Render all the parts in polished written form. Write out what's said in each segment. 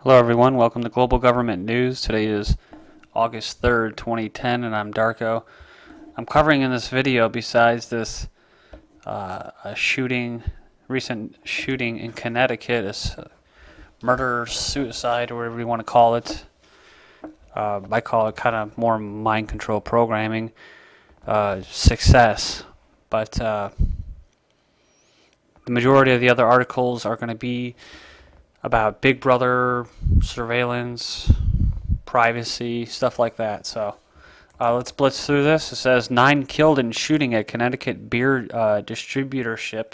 Hello everyone, welcome to Global Government News. Today is August 3rd, 2010, and I'm Darko. I'm covering in this video, besides this recent shooting in Connecticut, a murder, suicide, or whatever you want to call it. I call it kind of more mind control programming, success. But the majority of the other articles are going to be about Big Brother, surveillance, privacy, stuff like that. So let's blitz through this. It says 9 killed in shooting at Connecticut beer distributorship.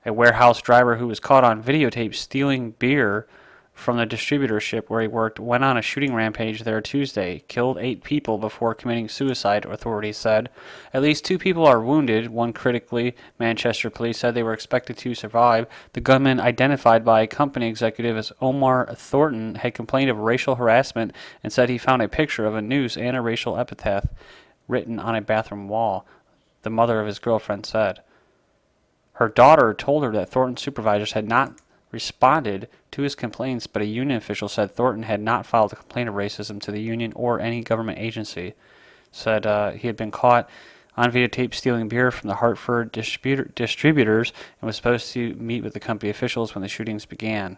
A warehouse driver who was caught on videotape stealing beer from the distributorship where he worked went on a shooting rampage there Tuesday, killed 8 people before committing suicide, authorities said. At least 2 people are wounded, one critically. Manchester police said they were expected to survive. The gunman, identified by a company executive as Omar Thornton, had complained of racial harassment and said he found a picture of a noose and a racial epithet written on a bathroom wall, the mother of his girlfriend said. Her daughter told her that Thornton's supervisors had not responded to his complaints, but a union official said Thornton had not filed a complaint of racism to the union or any government agency. Said he had been caught on videotape stealing beer from the Hartford distributors and was supposed to meet with the company officials when the shootings began.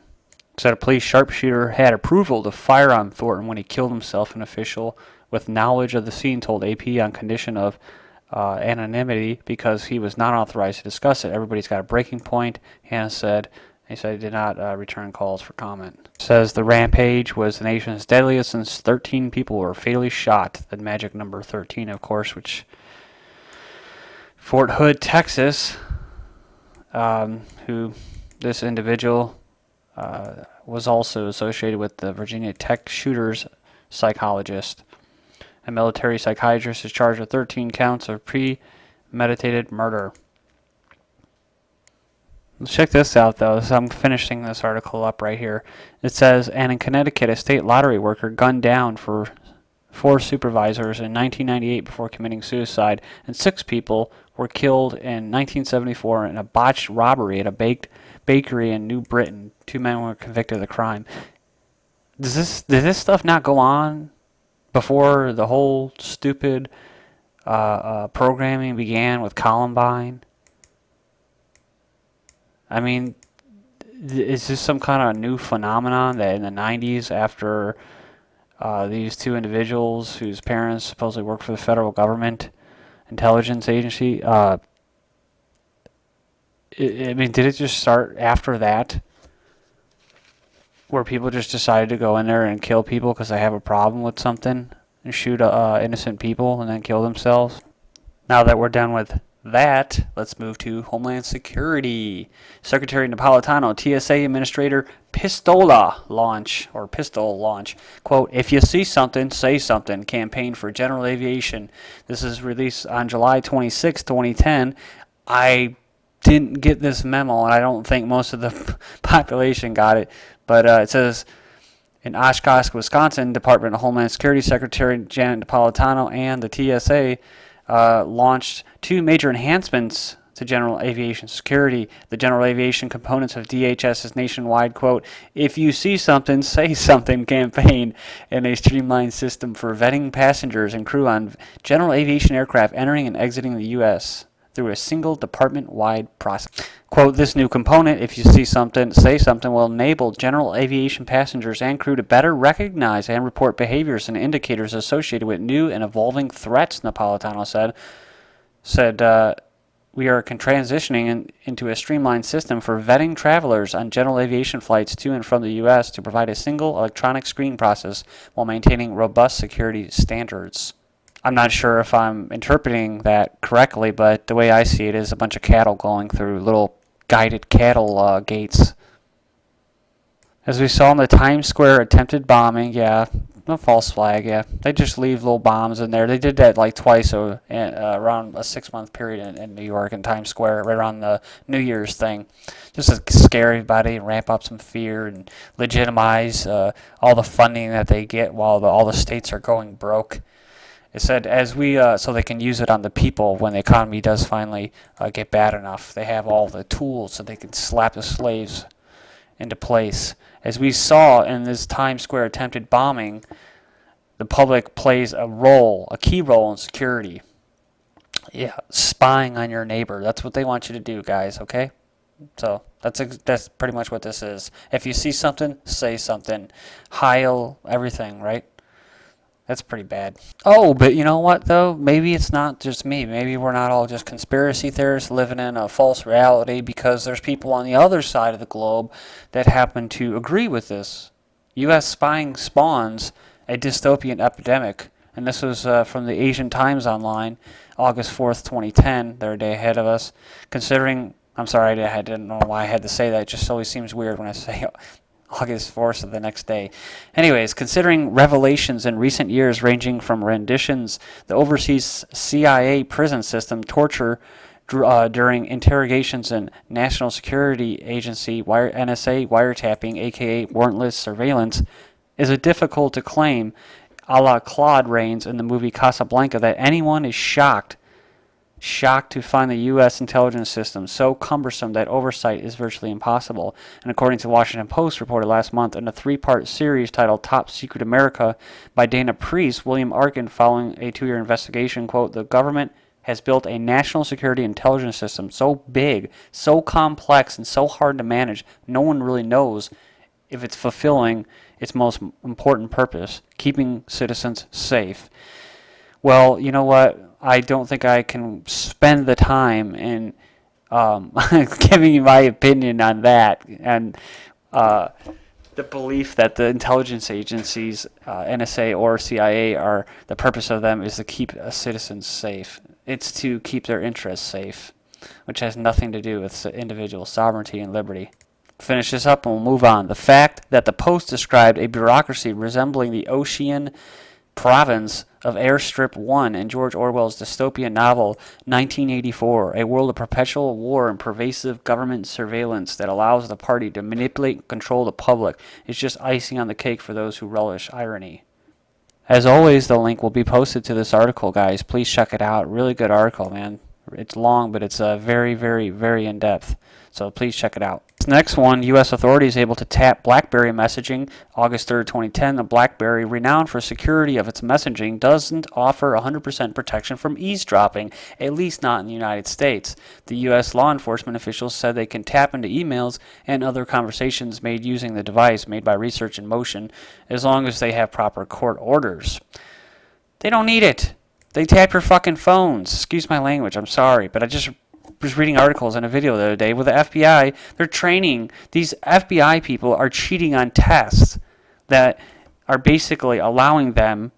Said a police sharpshooter had approval to fire on Thornton when he killed himself. An official with knowledge of the scene told AP on condition of anonymity because he was not authorized to discuss it. Everybody's got a breaking point, Hannah said. He said he did not return calls for comment. Says the rampage was the nation's deadliest since 13 people were fatally shot. The magic number 13, of course, which Fort Hood, Texas, who this individual was also associated with the Virginia Tech shooters psychologist. A military psychiatrist is charged with 13 counts of premeditated murder. Let's check this out, though. So I'm finishing this article up right here. It says, and in Connecticut, a state lottery worker gunned down for 4 supervisors in 1998 before committing suicide, and 6 people were killed in 1974 in a botched robbery at a bakery in New Britain. 2 men were convicted of the crime. Did this stuff not go on before the whole stupid programming began with Columbine? I mean, is this some kind of new phenomenon that in the 90s, after these 2 individuals whose parents supposedly work for the federal government intelligence agency, I mean, did it just start after that, where people just decided to go in there and kill people because they have a problem with something and shoot innocent people and then kill themselves? Now that we're done with that, let's move to Homeland Security. Secretary Napolitano, TSA Administrator Pistole launch. Quote, if you see something, say something. Campaign for general aviation. This is released on July 26, 2010. I didn't get this memo, and I don't think most of the population got it. But it says, in Oshkosh, Wisconsin, Department of Homeland Security Secretary Janet Napolitano and the TSA launched 2 major enhancements to general aviation security. The general aviation components of DHS's nationwide, quote, if you see something, say something campaign, and a streamlined system for vetting passengers and crew on general aviation aircraft entering and exiting the U.S. through a single department-wide process. Quote, this new component, if you see something, say something, will enable general aviation passengers and crew to better recognize and report behaviors and indicators associated with new and evolving threats, Napolitano said. We are transitioning into a streamlined system for vetting travelers on general aviation flights to and from the U.S. to provide a single electronic screening process while maintaining robust security standards. I'm not sure if I'm interpreting that correctly, but the way I see it is a bunch of cattle going through little guided cattle gates. As we saw in the Times Square attempted bombing, yeah, no false flag, yeah. They just leave little bombs in there. They did that like twice around a 6-month period in New York in Times Square, right around the New Year's thing. Just to scare everybody and ramp up some fear and legitimize all the funding that they get while all the states are going broke. It said, so they can use it on the people when the economy does finally get bad enough. They have all the tools so they can slap the slaves into place. As we saw in this Times Square attempted bombing, the public plays a key role in security. Yeah, spying on your neighbor. That's what they want you to do, guys, okay? So that's pretty much what this is. If you see something, say something. Heil everything, right? That's pretty bad. Oh, but you know what, though? Maybe it's not just me. Maybe we're not all just conspiracy theorists living in a false reality, because there's people on the other side of the globe that happen to agree with this. U.S. spying spawns a dystopian epidemic. And this was from the Asian Times Online, August 4th, 2010. They're a day ahead of us. I'm sorry, I didn't know why I had to say that. It just always seems weird when I say August 4th of the next day. Anyways, considering revelations in recent years ranging from renditions, the overseas CIA prison system, torture during interrogations, and National Security Agency NSA wiretapping, aka warrantless surveillance, is it difficult to claim, a la Claude Rains in the movie Casablanca, that anyone is shocked to find the U.S. intelligence system so cumbersome that oversight is virtually impossible. And according to the Washington Post, reported last month in a 3-part series titled Top Secret America by Dana Priest, William Arkin, following a 2-year investigation, quote, the government has built a national security intelligence system so big, so complex, and so hard to manage, no one really knows if it's fulfilling its most important purpose, keeping citizens safe. Well, you know what? I don't think I can spend the time in giving you my opinion on that, and the belief that the intelligence agencies, NSA or CIA, the purpose of them is to keep citizens safe. It's to keep their interests safe, which has nothing to do with individual sovereignty and liberty. Finish this up and we'll move on. The fact that the Post described a bureaucracy resembling the Ocean province of Airstrip 1 in George Orwell's dystopian novel 1984, a world of perpetual war and pervasive government surveillance that allows the party to manipulate and control the public, is just icing on the cake for those who relish irony. As always, the link will be posted to this article, guys. Please check it out. Really good article, man. It's long, but it's very, very, very in-depth. So please check it out. This next one, U.S. authorities able to tap BlackBerry messaging. August 3rd, 2010, the BlackBerry, renowned for security of its messaging, doesn't offer 100% protection from eavesdropping, at least not in the United States. The U.S. law enforcement officials said they can tap into emails and other conversations made using the device made by Research in Motion, as long as they have proper court orders. They don't need it. They tap your fucking phones. Excuse my language, I'm sorry, but I just was reading articles and a video the other day with the FBI. They're training. These FBI people are cheating on tests that are basically allowing them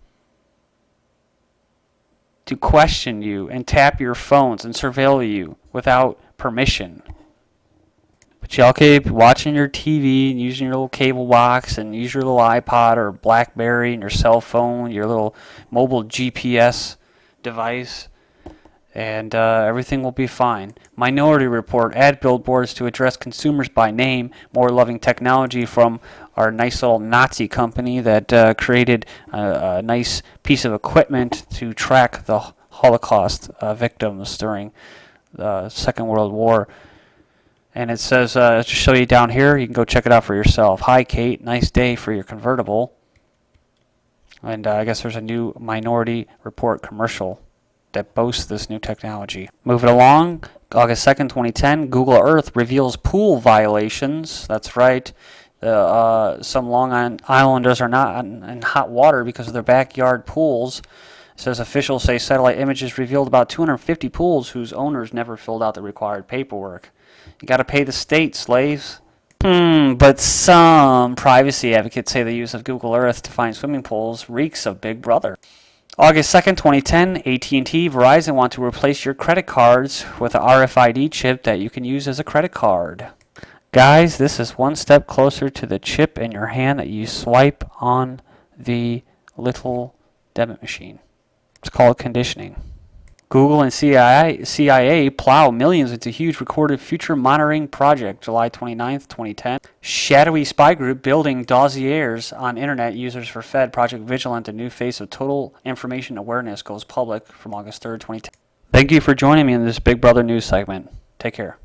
to question you and tap your phones and surveil you without permission. But y'all keep watching your TV and using your little cable box and use your little iPod or BlackBerry and your cell phone, your little mobile GPS device, and everything will be fine. Minority Report, ad billboards to address consumers by name, more loving technology from our nice little Nazi company that created a nice piece of equipment to track the Holocaust victims during the Second World War. And it says, to show you down here, you can go check it out for yourself. Hi, Kate. Nice day for your convertible. And I guess there's a new Minority Report commercial that boasts this new technology. Moving along, August 2nd, 2010, Google Earth reveals pool violations. That's right. Some Long Islanders are not in hot water because of their backyard pools. It says officials say satellite images revealed about 250 pools whose owners never filled out the required paperwork. You got to pay the state, slaves. But some privacy advocates say the use of Google Earth to find swimming pools reeks of Big Brother. August 2nd, 2010, AT&T, Verizon want to replace your credit cards with an RFID chip that you can use as a credit card. Guys, this is one step closer to the chip in your hand that you swipe on the little debit machine. It's called conditioning. Google and CIA plow millions into huge recorded future monitoring project, July 29th, 2010. Shadowy spy group building dossiers on internet users for Fed. Project Vigilant, a new face of total information awareness, goes public from August 3rd, 2010. Thank you for joining me in this Big Brother news segment. Take care.